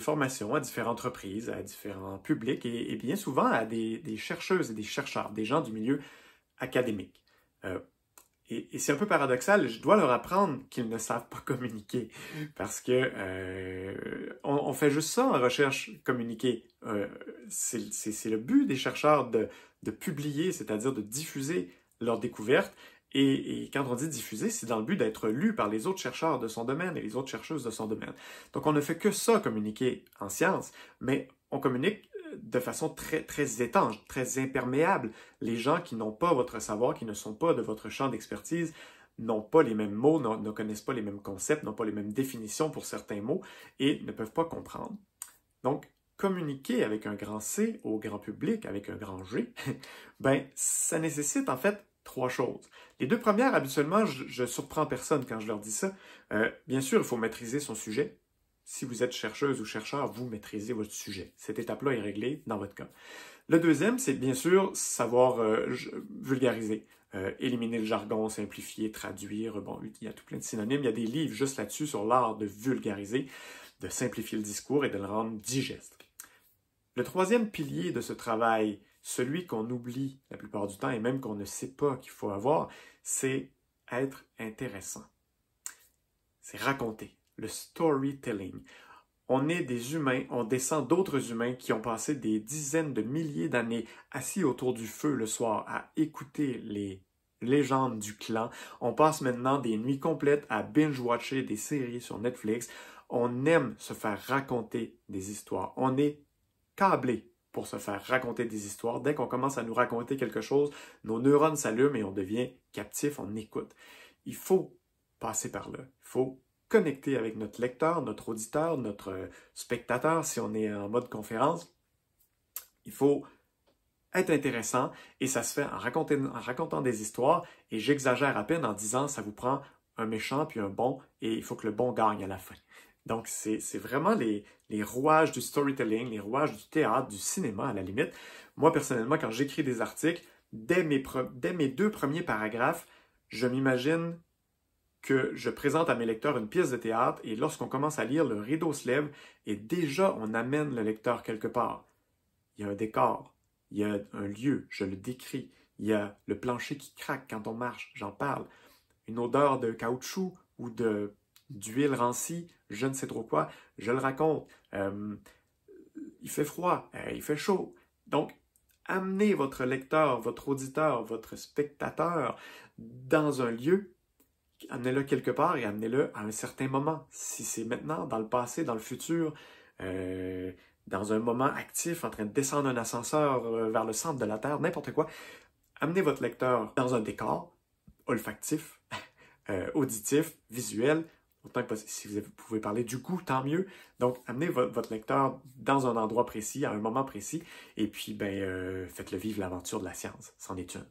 formation à différentes entreprises, à différents publics et bien souvent à des chercheuses et des chercheurs, des gens du milieu académique. Et c'est un peu paradoxal, je dois leur apprendre qu'ils ne savent pas communiquer parce que on fait juste ça en recherche communiquer. C'est le but des chercheurs de publier, c'est-à-dire de diffuser leurs découvertes. Et quand on dit diffuser, c'est dans le but d'être lu par les autres chercheurs de son domaine et les autres chercheuses de son domaine. Donc on ne fait que ça, communiquer en sciences, mais on communique de façon très, très étanche, très imperméable. Les gens qui n'ont pas votre savoir, qui ne sont pas de votre champ d'expertise, n'ont pas les mêmes mots, ne connaissent pas les mêmes concepts, n'ont pas les mêmes définitions pour certains mots et ne peuvent pas comprendre. Donc, communiquer avec un grand C au grand public, avec un grand G, ben, ça nécessite en fait trois choses. Les deux premières, habituellement, je surprends personne quand je leur dis ça. Bien sûr, il faut maîtriser son sujet. Si vous êtes chercheuse ou chercheur, vous maîtrisez votre sujet. Cette étape-là est réglée dans votre cas. Le deuxième, c'est bien sûr savoir vulgariser, éliminer le jargon, simplifier, traduire. Bon, il y a tout plein de synonymes. Il y a des livres juste là-dessus sur l'art de vulgariser, de simplifier le discours et de le rendre digeste. Le troisième pilier de ce travail, celui qu'on oublie la plupart du temps et même qu'on ne sait pas qu'il faut avoir, c'est être intéressant. C'est raconter. Le storytelling. On est des humains, on descend d'autres humains qui ont passé des dizaines de milliers d'années assis autour du feu le soir à écouter les légendes du clan. On passe maintenant des nuits complètes à binge-watcher des séries sur Netflix. On aime se faire raconter des histoires. On est câblé pour se faire raconter des histoires. Dès qu'on commence à nous raconter quelque chose, nos neurones s'allument et on devient captif, on écoute. Il faut passer par là. Il faut connecter avec notre lecteur, notre auditeur, notre spectateur, si on est en mode conférence. Il faut être intéressant et ça se fait en racontant des histoires et j'exagère à peine en disant ça vous prend un méchant puis un bon et il faut que le bon gagne à la fin. Donc, c'est vraiment les rouages du storytelling, les rouages du théâtre, du cinéma à la limite. Moi, personnellement, quand j'écris des articles, dès mes deux premiers paragraphes, je m'imagine que je présente à mes lecteurs une pièce de théâtre et lorsqu'on commence à lire, le rideau se lève et déjà on amène le lecteur quelque part. Il y a un décor, il y a un lieu, je le décris, il y a le plancher qui craque quand on marche, j'en parle, une odeur de caoutchouc ou d'huile rancie, je ne sais trop quoi, je le raconte. Il fait froid, il fait chaud. Donc, amenez votre lecteur, votre auditeur, votre spectateur dans un lieu, amenez-le quelque part et amenez-le à un certain moment. Si c'est maintenant, dans le passé, dans le futur, dans un moment actif, en train de descendre un ascenseur vers le centre de la Terre, n'importe quoi, amenez votre lecteur dans un décor olfactif, auditif, visuel, autant que possible. Si vous pouvez parler du goût, tant mieux. Donc, amenez votre lecteur dans un endroit précis, à un moment précis, et puis faites-le vivre l'aventure de la science. C'en est une.